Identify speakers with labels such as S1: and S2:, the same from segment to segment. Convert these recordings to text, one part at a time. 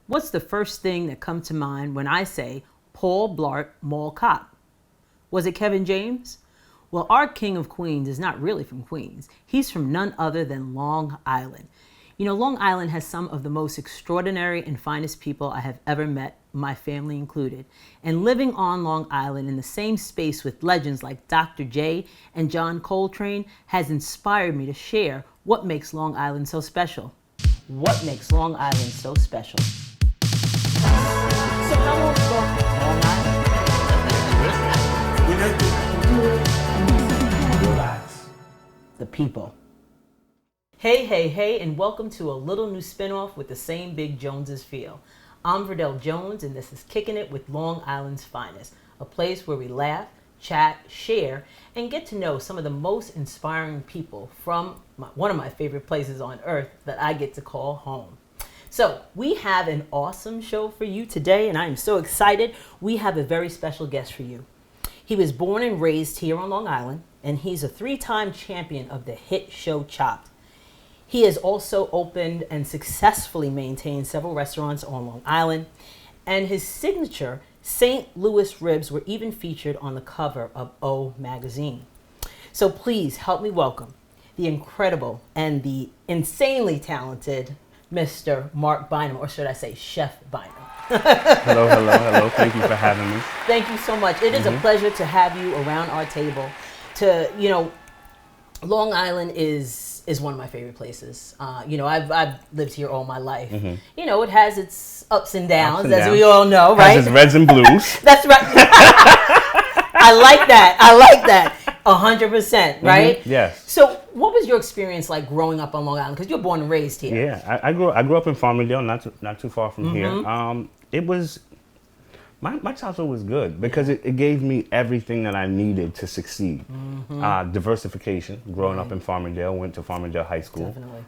S1: What's the first thing that comes to mind when I say Paul Blart Mall Cop? Was it Kevin James? Well, our King of Queens is not really from Queens. He's from none other than Long Island. You know, Long Island has some of the most extraordinary and finest people I have ever met, my family included. And living on Long Island in the same space with legends like Dr. J and John Coltrane has inspired me to share what makes Long Island so special. What makes Long Island so special? So how long ago Long Island? Relax. The people. Hey, and welcome to a little new spinoff with the same Big Joneses feel. I'm Verdel Jones, and this is Kickin' It with Long Island's finest, a place where we laugh, chat, share, and get to know some of the most inspiring people from one of my favorite places on earth that I get to call home. So we have an awesome show for you today, and I am so excited. We have a very special guest for you. He was born and raised here on Long Island, and he's a 3-time champion of the hit show Chopped. He has also opened and successfully maintained several restaurants on Long Island, and his signature St. Louis ribs were even featured on the cover of O magazine. So please help me welcome the incredible and the insanely talented Mr. Marc Bynum, or should I say Chef Bynum.
S2: Hello. Thank you for having me.
S1: Thank you so much. It is a pleasure to have you around our table. Long Island is one of my favorite places. I've lived here all my life. Mm-hmm. You know, it has its ups and downs, as we all know, right?
S2: Has its reds and blues.
S1: That's right. I like that. 100%, right?
S2: Mm-hmm. Yes.
S1: So, what was your experience like growing up on Long Island? Because you're born and raised here.
S2: Yeah, I grew up in Farmingdale, not too far from here. It was my childhood was good because it gave me everything that I needed to succeed. Diversification. Growing up in Farmingdale, went to Farmingdale High School.
S1: Definitely.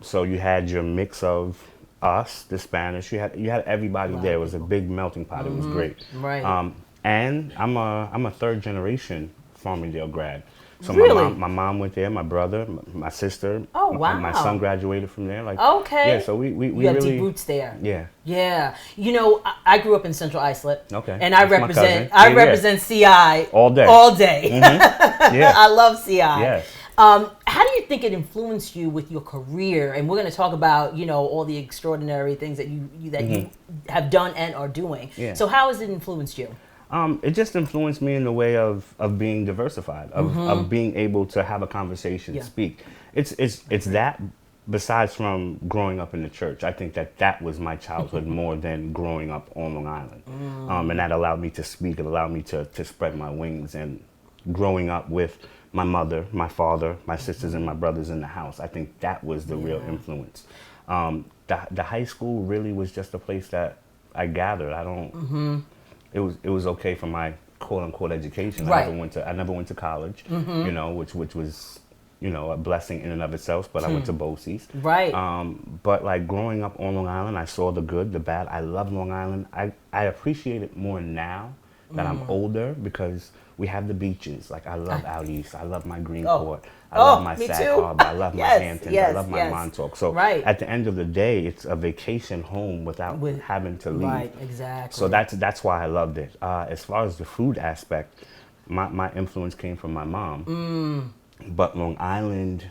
S2: So you had your mix of us, the Spanish. You had everybody there. It was a big melting pot. It was great.
S1: Right.
S2: And I'm a third generation Farmingdale grad. So
S1: really?
S2: my mom went there, my brother, my sister.
S1: Oh, wow.
S2: My son graduated from there.
S1: Okay.
S2: Yeah, so we
S1: you have
S2: really
S1: deep roots there.
S2: Yeah.
S1: Yeah. You know, I grew up in Central Islip.
S2: Okay.
S1: And I represent CI
S2: all day.
S1: Mm-hmm.
S2: Yeah.
S1: I love CI.
S2: Yes.
S1: How do you think it influenced you with your career? And we're going to talk about, all the extraordinary things that you have done and are doing.
S2: Yeah.
S1: So how has it influenced you?
S2: It just influenced me in the way of being diversified, of being able to have a conversation, speak. It's that, besides from growing up in the church. I think that was my childhood more than growing up on Long Island. And that allowed me to speak. It allowed me to spread my wings. And growing up with my mother, my father, my sisters, and my brothers in the house, I think that was the real influence. The high school really was just a place that I gathered. It was okay for my quote unquote education.
S1: Right.
S2: I never went to college, which was, a blessing in and of itself, but I went to BOCES.
S1: Right.
S2: But like growing up on Long Island, I saw the good, the bad. I love Long Island. I appreciate it more now that I'm older because we have the beaches. Like I love out east. I love my Greenport. I love my Sag Harbor. I love my Hamptons. I love my Montauk. So at the end of the day, it's a vacation home without having to leave.
S1: Right, exactly.
S2: So that's why I loved it. As far as the food aspect, my influence came from my mom. But Long Island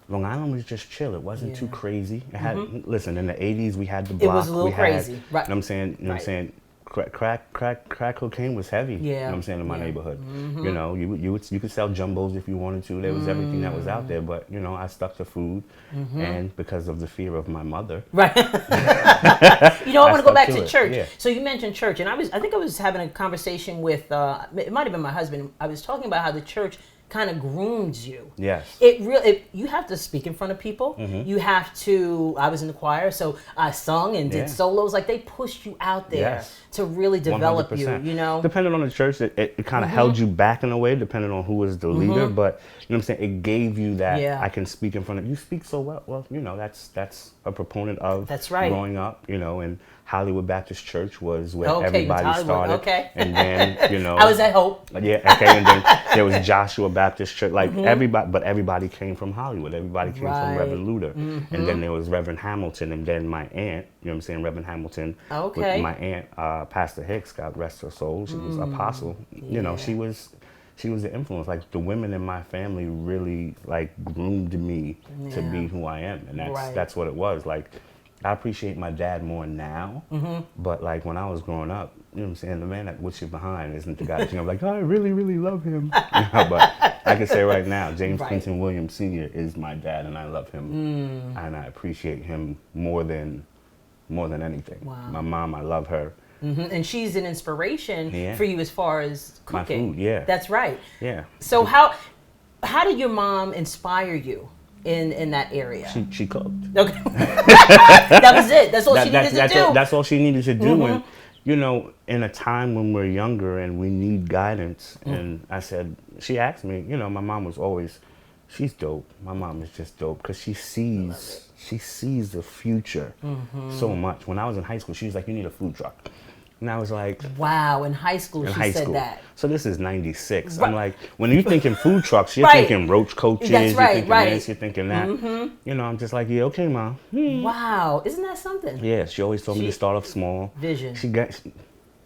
S2: was just chill. It wasn't too crazy. It had listen, in the 80s we had the block.
S1: It was a little crazy.
S2: Right.
S1: Right.
S2: You know what I'm saying? You know what I'm saying? Crack cocaine was heavy.
S1: Yeah.
S2: You know what I'm saying, in my neighborhood. You could sell jumbos if you wanted to. There was everything that was out there, but I stuck to food, and because of the fear of my mother.
S1: Right. I want to go back to church.
S2: Yeah.
S1: So you mentioned church, and I think I was having a conversation with it might have been my husband. I was talking about how the church kind of grooms you.
S2: Yes.
S1: You have to speak in front of people. You have to. I was in the choir, so I sung and did solos. Like they pushed you out there to really develop
S2: 100%.
S1: you.
S2: Depending on the church, it kind of held you back in a way, depending on who was the leader. But you know what I'm saying, it gave you that I can speak in front of you. Speak so well. Well, that's a proponent of.
S1: That's right.
S2: Growing up, you know, and Hollywood Baptist Church was where
S1: Okay,
S2: everybody started.
S1: Okay.
S2: And then, you know.
S1: I was at Hope.
S2: Yeah, okay, and then there was Joshua Baptist Church. Like everybody came from Hollywood. Everybody came from Reverend Luther. And then there was Reverend Hamilton, and then my aunt, you know what I'm saying, Reverend Hamilton.
S1: Okay.
S2: With my aunt, Pastor Hicks, God rest her soul. She was apostle. You know, she was the influence. Like the women in my family really like groomed me to be who I am, and that's what it was. Like I appreciate my dad more now, but like when I was growing up, you know what I'm saying, the man that puts you behind isn't the guy that I'm like, oh, I really, really love him. You know, but I can say right now, James Clinton Williams Sr. is my dad, and I love him, and I appreciate him more than anything.
S1: Wow.
S2: My mom, I love her.
S1: And she's an inspiration for you as far as cooking.
S2: My food, yeah.
S1: That's right.
S2: Yeah.
S1: So how did your mom inspire you in that area?
S2: She cooked.
S1: Okay. That was it. That's all she needed to do.
S2: That's all she needed to do. And, you know, in a time when we're younger and we need guidance, and I said, she asked me, you know, my mom was always, she's dope. My mom is just dope because she sees the future so much. When I was in high school, she was like, you need a food truck. And I was like,
S1: wow, in high school she said that.
S2: So this is 96.
S1: Right.
S2: I'm like, when you're thinking food trucks, you're thinking roach coaches,
S1: That's right,
S2: you're thinking this, you're thinking that. You know, I'm just like, yeah, okay, Mom.
S1: Wow, isn't that something?
S2: Yeah, she always told me to start off small.
S1: Vision.
S2: She got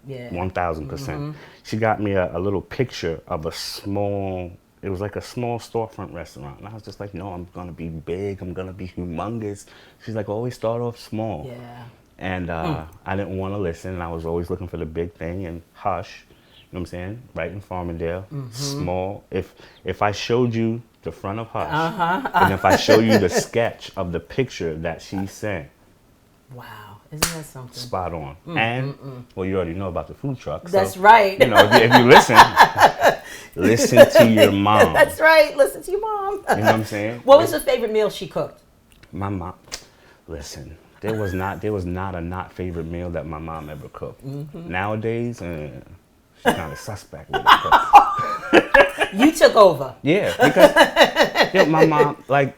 S2: 1000%. She got me a little picture of a small, it was like a small storefront restaurant. And I was just like, no, I'm going to be big. I'm going to be humongous. She's like, always start off small.
S1: Yeah.
S2: And I didn't want to listen. And I was always looking for the big thing. And Hush, you know what I'm saying? Right in Farmingdale, small. If I showed you the front of Hush, and if I show you the sketch of the picture that she sent.
S1: Wow, isn't that something?
S2: Spot on. Well, you already know about the food truck.
S1: That's
S2: so,
S1: right.
S2: You know, if you listen, listen to your mom.
S1: That's right. Listen to your mom.
S2: You know what I'm saying?
S1: What was the favorite meal she cooked?
S2: My mom. Listen, there was not a not favorite meal that my mom ever cooked. Nowadays, she's kind of suspect with it.
S1: You took over.
S2: Yeah, because you know, my mom, like,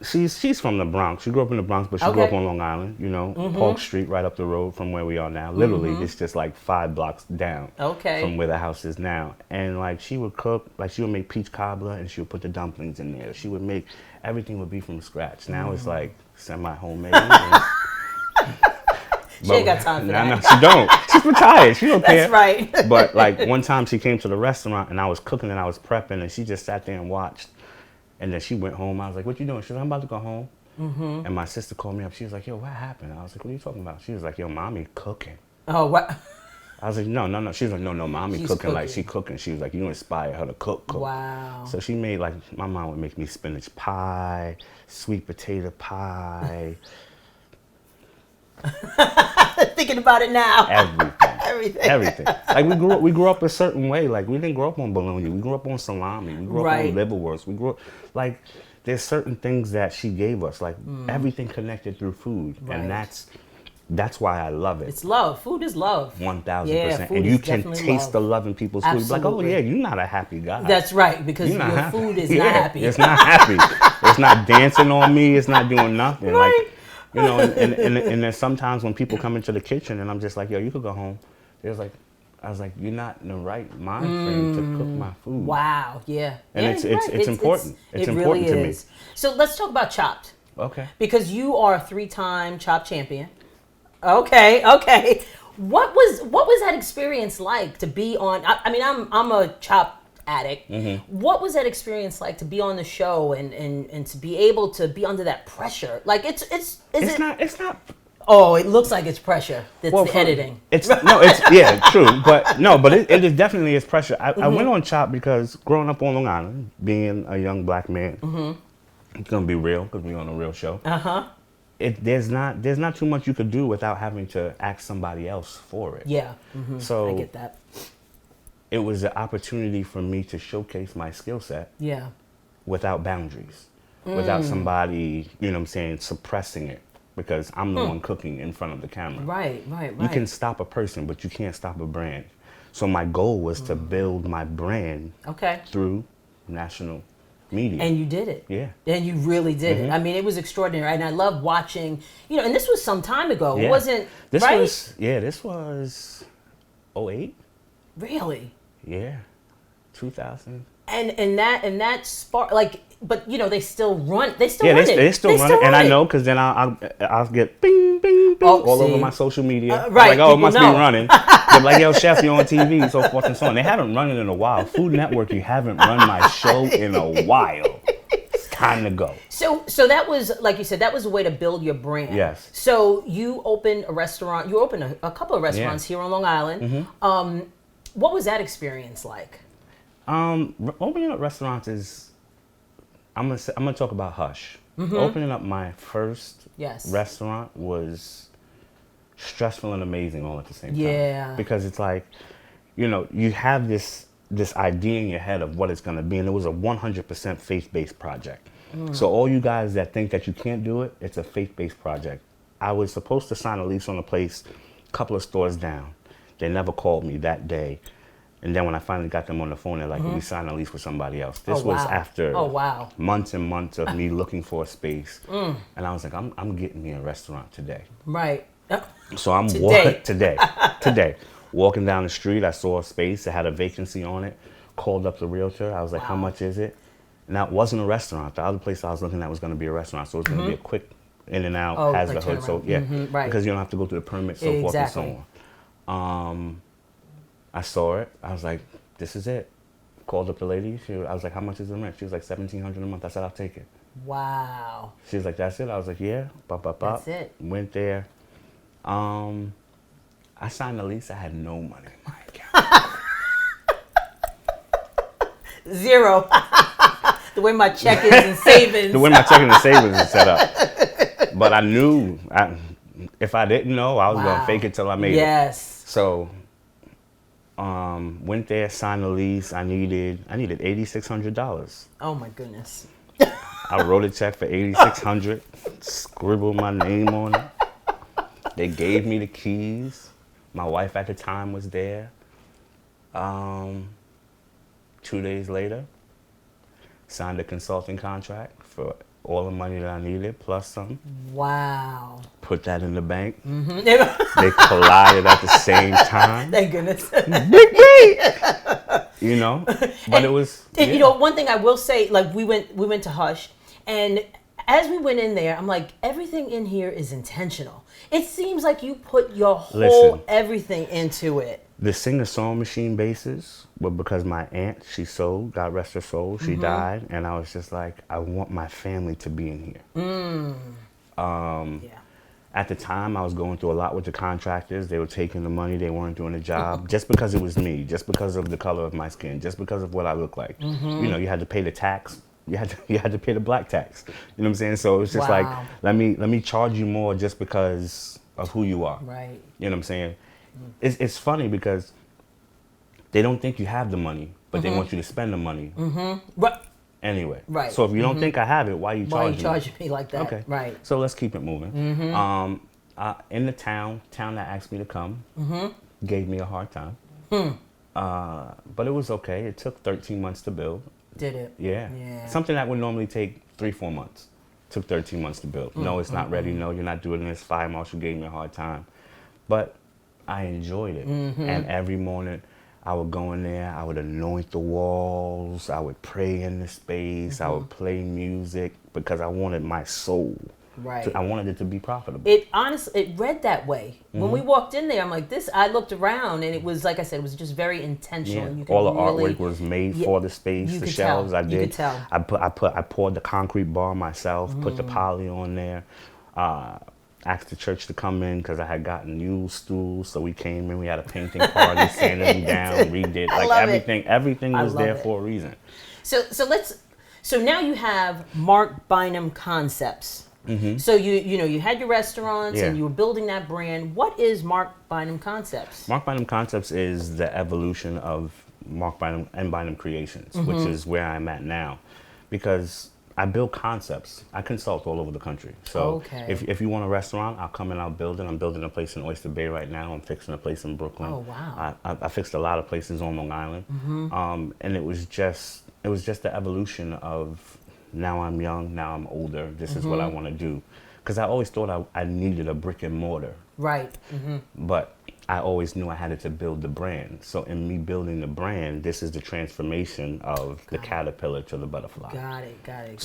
S2: she's from the Bronx. She grew up in the Bronx, but she grew up on Long Island, you know, Park Street, right up the road from where we are now. Literally, it's just like 5 blocks down from where the house is now. And like, she would cook, like she would make peach cobbler and she would put the dumplings in there. She would make, everything would be from scratch. Now it's like semi-homemade.
S1: She ain't got time for that.
S2: No, she don't. She's retired. She don't care.
S1: That's right.
S2: But like one time she came to the restaurant and I was cooking and I was prepping and she just sat there and watched. And then she went home. I was like, what you doing? She was like, I'm about to go home. And my sister called me up. She was like, yo, what happened? I was like, what are you talking about? She was like, yo, mommy cooking.
S1: Oh, what?
S2: I was like, no. She was like, no, mommy cooking. Like, she cooking. She was like, you inspire her to cook.
S1: Wow.
S2: So she made, like, my mom would make me spinach pie, sweet potato pie.
S1: Thinking about it now.
S2: Everything. Like we grew up a certain way. Like we didn't grow up on bologna. We grew up on salami. We grew up on liverwurst. We grew up like there's certain things that she gave us. Like everything connected through food, and that's why I love it.
S1: It's love. Food is love.
S2: 1000%. And you can taste the love in people's food. Like, oh yeah, you're not a happy guy.
S1: That's right, because your food is not happy.
S2: It's not happy. It's not dancing on me. It's not doing nothing.
S1: Right.
S2: Like, you know, and then sometimes when people come into the kitchen and I'm just like, yo, you could go home. I was like, you're not in the right mind frame to cook my food.
S1: Wow, yeah.
S2: And it's important. It's important to me.
S1: So let's talk about Chopped.
S2: Okay.
S1: Because you are a 3-time Chopped champion. Okay. What was that experience like to be on? I mean, I'm a Chopped addict. What was that experience like to be on the show and to be able to be under that pressure? Like it's not. Oh, it looks like it's pressure. It's the editing.
S2: True, but it is definitely is pressure. I went on Chopped because growing up on Long Island, being a young black man, it's gonna be real because we're on a real show. There's not too much you could do without having to ask somebody else for it.
S1: Yeah.
S2: So
S1: I get that.
S2: It was an opportunity for me to showcase my skill set.
S1: Yeah.
S2: Without boundaries, without somebody, you know what I'm saying, suppressing it. Because I'm the one cooking in front of the camera.
S1: Right.
S2: You can stop a person, but you can't stop a brand. So my goal was to build my brand through national media.
S1: And you did it.
S2: Yeah.
S1: And you really did it. I mean, it was extraordinary. And I love watching, and this was some time ago.
S2: Yeah.
S1: It wasn't,
S2: This
S1: right?
S2: this was '08.
S1: Really?
S2: Yeah. 2000.
S1: And that spark, like, but they still run. They still
S2: Yeah,
S1: run it.
S2: they still run it, and I know because then I'll get bing, bing, bing all over my social media.
S1: Right,
S2: like, oh, it must
S1: know.
S2: be running. They're like, yo, Chef, you're on TV, so forth and so on. They haven't run it in a while. Food Network, you haven't run my show in a while. It's time to go.
S1: So that was, like you said, that was a way to build your brand.
S2: Yes.
S1: So you opened a restaurant. You opened a couple of restaurants here on Long Island. What was that experience like?
S2: Opening up restaurants is. I'm gonna talk about Hush. Opening up my first restaurant was stressful and amazing all at the same time.
S1: Yeah.
S2: Because it's like, you have this idea in your head of what it's gonna be, and it was a 100% faith-based project. So all you guys that think that you can't do it, it's a faith-based project. I was supposed to sign a lease on the place a couple of stores down. They never called me that day. And then when I finally got them on the phone, they're like, we signed a lease with somebody else. This was after months and months of me looking for a space. And I was like, I'm getting me a restaurant today.
S1: Right.
S2: So I'm walking today. Walking down the street, I saw a space that had a vacancy on it. Called up the realtor. I was like, how much is it? And that wasn't a restaurant. The other place I was looking at was going to be a restaurant. So it's going to be a quick in and out, has the hood. So yeah, because you don't have to go through the permit, so forth and so on. I saw it. I was like, this is it. Called up the lady. I was like, how much is the rent? She was like, $1,700 a month. I said, I'll take it.
S1: Wow.
S2: She was like, that's it? I was like, yeah.
S1: That's it.
S2: Went there. I signed the lease. I had no money in my account.
S1: Zero. The way my check is and savings.
S2: The way my checking and savings is set up. But I knew if I didn't know, I was going to fake it till I made it.
S1: Yes.
S2: So went there, signed the lease. I needed $8,600.
S1: Oh my goodness.
S2: I wrote a check for $8,600, scribbled my name on it. They gave me the keys. My wife at the time was there. 2 days later, signed a consulting contract for all the money that I needed, plus some.
S1: Wow.
S2: Put that in the bank. They collided at the same time.
S1: Thank goodness.
S2: Big beat! But it was...
S1: one thing I will say, like we went to Hush, and as we went in there, I'm like, everything in here is intentional. It seems like you put your whole everything into it.
S2: The sing-a-song machine bases were because my aunt, she sold, God rest her soul, she died, and I was just like, I want my family to be in here. At the time, I was going through a lot with the contractors. They were taking the money, they weren't doing the job, just because it was me, just because of the color of my skin, just because of what I look like. You had to pay the tax. You had to pay the black tax. You know what I'm saying? So it was just like, let me charge you more just because of who you are.
S1: Right.
S2: You know what I'm saying? It's funny because they don't think you have the money, but they want you to spend the money.
S1: Right.
S2: Anyway.
S1: Right.
S2: So if you don't think I have it, why are you charging
S1: me like that?
S2: Okay.
S1: Right.
S2: So let's keep it moving. In the town that asked me to come, gave me a hard time. But it was okay. It took 13 months to build.
S1: Did it?
S2: Yeah. Something that would normally take 3-4 months took 13 months to build. No, it's not ready. No, you're not doing this. Fire marshal gave me a hard time. But I enjoyed it. And every morning I would go in there, I would anoint the walls, I would pray in the space, I would play music because I wanted my soul.
S1: Right.
S2: I wanted it to be profitable.
S1: It read that way. When we walked in there, I'm like, I looked around and it was, like I said, it was just very intentional.
S2: Yeah.
S1: You could
S2: All the artwork was made for the space, the shelves I did.
S1: You could tell.
S2: I poured the concrete bar myself, put the poly on there, asked the church to come in because I had gotten new stools. So we came in, we had a painting party, sanded them down, redid. Everything was there for a reason.
S1: So now you have Marc Bynum Concepts. So you had your restaurants and you were building that brand. What is Marc Bynum Concepts?
S2: Marc Bynum Concepts is the evolution of Marc Bynum and Bynum Creations, which is where I'm at now, because I build concepts. I consult all over the country. So if you want a restaurant, I'll come and I'll build it. I'm building a place in Oyster Bay right now. I'm fixing a place in Brooklyn.
S1: Oh wow!
S2: I fixed a lot of places on Long Island, and it was just it was just the evolution of now I'm young, now I'm older. This is what I want to do. Because I always thought I needed a brick and mortar.
S1: Right.
S2: But I always knew I had to build the brand. So in me building the brand, this is the transformation of the caterpillar to the butterfly.
S1: Got it.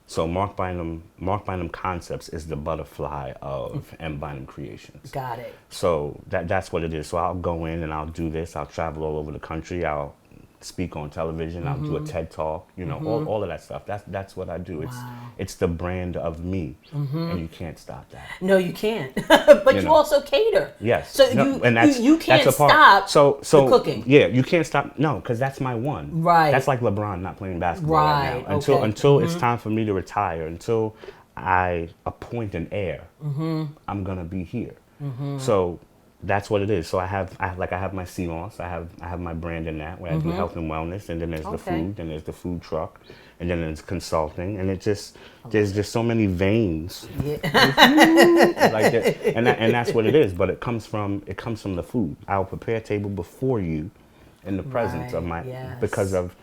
S2: So Marc Bynum Concepts is the butterfly of M. Bynum Creations.
S1: Got it.
S2: So that's what it is. So I'll go in and I'll do this. I'll travel all over the country. I'll speak on television. I'll do a TED Talk. You know, all of that stuff. That's what I do. It's the brand of me, and you can't stop that.
S1: No, you can't. But you also cater.
S2: Yes.
S1: So you can't stop the cooking.
S2: Yeah, you can't stop. No, because that's my one.
S1: Right.
S2: That's like LeBron not playing basketball right now. Until it's time for me to retire. Until I appoint an heir, I'm gonna be here. So that's what it is. So I have my CMOS. I have my brand in that where I do health and wellness, and then there's the food, and there's the food truck, and then there's consulting, and there's just so many veins. Yeah. Like that, and that's what it is. But it comes from the food. I'll prepare a table before you, in the presence of my because of.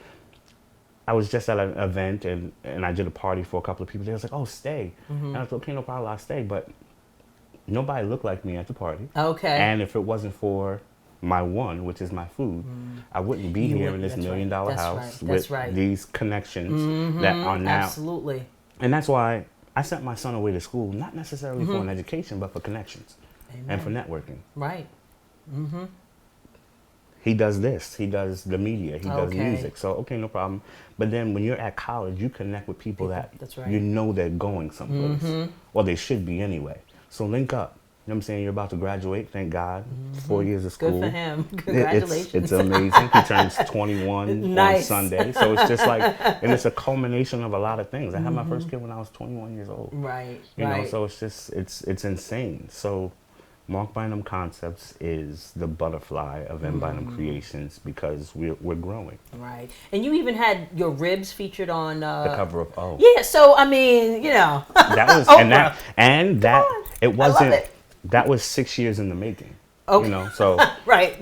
S2: I was just at an event and I did a party for a couple of people. They was like, "Oh, stay," and I was like, "Okay, no problem, I'll stay," but. Nobody looked like me at the party. Okay. And if it wasn't for my one, which is my food, I wouldn't be here in this $1 million house with these connections that are now.
S1: Absolutely.
S2: And that's why I sent my son away to school, not necessarily for an education, but for connections and for networking.
S1: Right.
S2: He does this. He does the media. He does music. So, okay, no problem. But then when you're at college, you connect with people that you know they're going someplace. Or they should be anyway. So link up. You know what I'm saying? You're about to graduate, thank God. 4 years of school.
S1: Good for him. Congratulations.
S2: It's amazing. He turns 21 on Sunday. So it's just like, and it's a culmination of a lot of things. I had my first kid when I was 21 years old.
S1: Right.
S2: You know, so it's just, it's insane. So Marc Bynum Concepts is the butterfly of M. Bynum Creations because we're growing.
S1: Right. And you even had your ribs featured on
S2: the cover of O.
S1: Yeah, so I mean, you know.
S2: That was it wasn't that was 6 years in the making. Okay. You know, so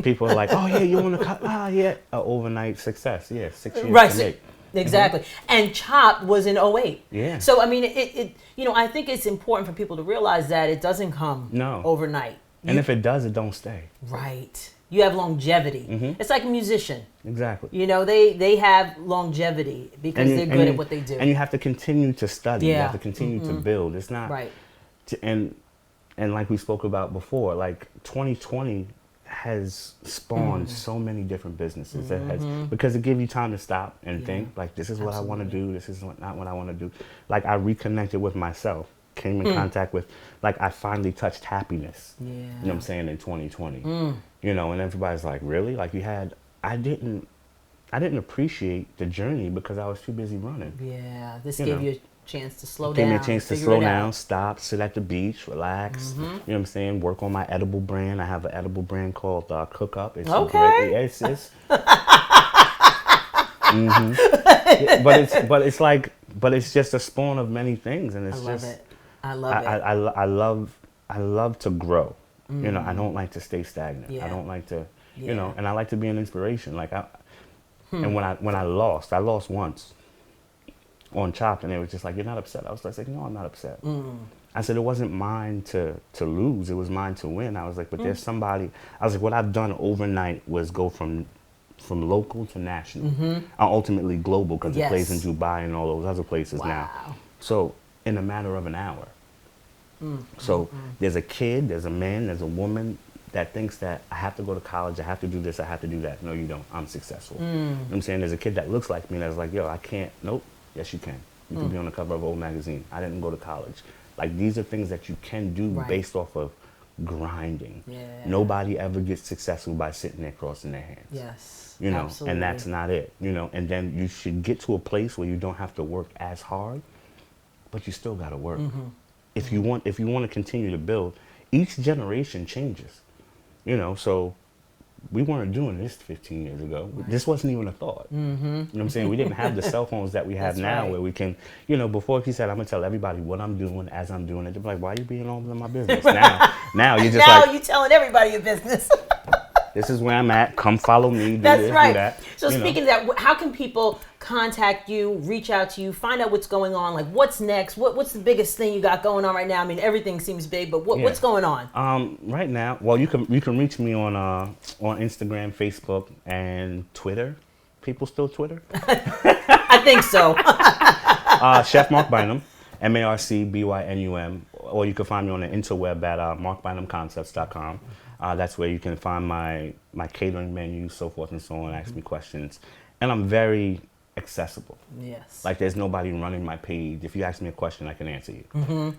S2: people are like, "Oh yeah, you want to cut an overnight success." Yeah, 6 years to make.
S1: Exactly. And Chopped was in 08.
S2: Yeah.
S1: So, I mean, it you know, I think it's important for people to realize that it doesn't come overnight.
S2: And if it does, it don't stay.
S1: Right. You have longevity. It's like a musician.
S2: Exactly.
S1: You know, they have longevity because they're good at what they do.
S2: And you have to continue to study. Yeah. You have to continue to build. It's not...
S1: Right.
S2: And like we spoke about before, like 2020... has spawned so many different businesses. It has, because it gives you time to stop and think, like, this is what I want to do, this is not what I want to do. Like, I reconnected with myself, came in contact with, like, I finally touched happiness. Yeah. You know what I'm saying, in 2020. You know, and everybody's like, really? Like, I didn't appreciate the journey because I was too busy running.
S1: Yeah, this gave you a chance to slow down.
S2: Gave me a chance to slow down, stop, sit at the beach, relax. You know what I'm saying? Work on my edible brand. I have an edible brand called Cook Up. It's great. It's but it's just a spawn of many things, and it's
S1: I love it.
S2: I love to grow. You know, I don't like to stay stagnant. I don't like to, you know, and I like to be an inspiration. Like and when I lost once. On Chopped, and they were just like, "You're not upset?" I was like, "No, I'm not upset." I said it wasn't mine to lose; it was mine to win. I was like, "But there's somebody." I was like, "What I've done overnight was go from local to national, ultimately global, because it plays in Dubai and all those other places now." So in a matter of an hour. So there's a kid, there's a man, there's a woman that thinks that I have to go to college, I have to do this, I have to do that. No, you don't. I'm successful. You know what I'm saying? There's a kid that looks like me that's like, "Yo, I can't." Nope. Yes, you can. You can be on the cover of Old magazine. I didn't go to college. Like, these are things that you can do based off of grinding. Yeah. Nobody ever gets successful by sitting there crossing their hands.
S1: Yes.
S2: You know,
S1: absolutely.
S2: And that's not it. You know, and then you should get to a place where you don't have to work as hard, but you still got to work. If you want to continue to build, each generation changes. You know, so we weren't doing this 15 years ago. This wasn't even a thought. You know what I'm saying? We didn't have the cell phones that we have now where we can, you know, before he said, "I'm going to tell everybody what I'm doing as I'm doing it." They'd be like, "Why are you being all in my business?" Now you're just
S1: now you're telling everybody your business.
S2: This is where I'm at. Come follow me. Do this, do that.
S1: So speaking of that, how can people contact you, reach out to you, find out what's going on, like what's next, what's the biggest thing you got going on right now? I mean, everything seems big, but what's going on?
S2: Right now, well, you can reach me on Instagram, Facebook, and Twitter. People still Twitter?
S1: I think so.
S2: Chef Marc Bynum, MarcBynum, or you can find me on the interweb at marcbynumconcepts.com. That's where you can find my catering menu, so forth and so on, ask me questions. And I'm very accessible.
S1: Yes.
S2: Like there's nobody running my page. If you ask me a question, I can answer you.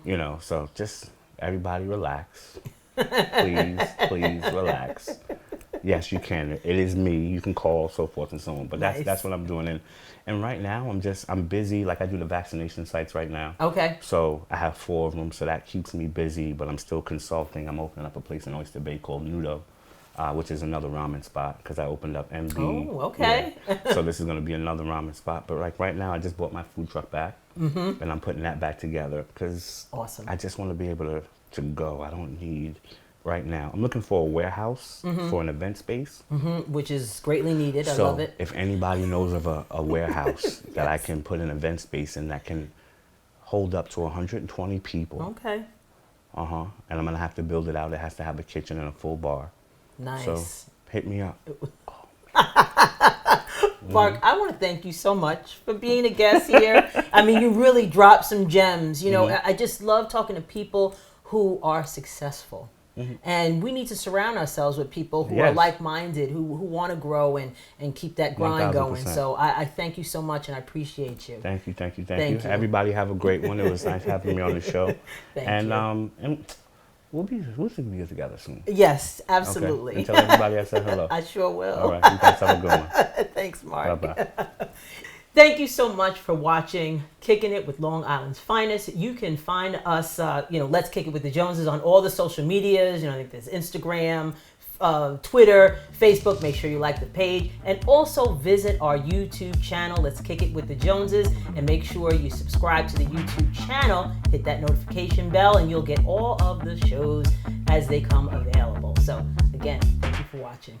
S2: You know, so just everybody relax. Please relax. Yes, you can. It is me. You can call, so forth and so on. But that's what I'm doing. And right now I'm busy. Like I do the vaccination sites right now.
S1: Okay.
S2: So I have 4 of them, so that keeps me busy. But I'm still consulting. I'm opening up a place in Oyster Bay called Nudo, which is another ramen spot because I opened up MB.
S1: Oh, okay.
S2: Yeah. So this is going to be another ramen spot. But like right now, I just bought my food truck back, and I'm putting that back together because I just want to be able to go. I don't need. Right now, I'm looking for a warehouse for an event space.
S1: Which is greatly needed. I love it.
S2: If anybody knows of a warehouse that I can put an event space in that can hold up to 120 people.
S1: Okay.
S2: And I'm going to have to build it out. It has to have a kitchen and a full bar.
S1: Nice.
S2: So hit me up.
S1: Marc, I want to thank you so much for being a guest here. I mean, you really dropped some gems. You know, I just love talking to people who are successful. And we need to surround ourselves with people who are like-minded, who want to grow and keep that grind
S2: 1000%.
S1: going. So I thank you so much and I appreciate you.
S2: Thank you. Everybody have a great one. It was nice having me on the show.
S1: Thank you.
S2: And we'll be together soon.
S1: Yes, absolutely.
S2: Okay. And tell everybody I said hello.
S1: I sure will.
S2: All right. You guys have a good one.
S1: Thanks, Marc.
S2: Bye-bye.
S1: Thank you so much for watching Kickin' It with Long Island's Finest. You can find us, Let's Kick It with the Joneses on all the social medias. I think there's Instagram, Twitter, Facebook. Make sure you like the page. And also visit our YouTube channel, Let's Kick It with the Joneses. And make sure you subscribe to the YouTube channel. Hit that notification bell and you'll get all of the shows as they come available. So again, thank you for watching.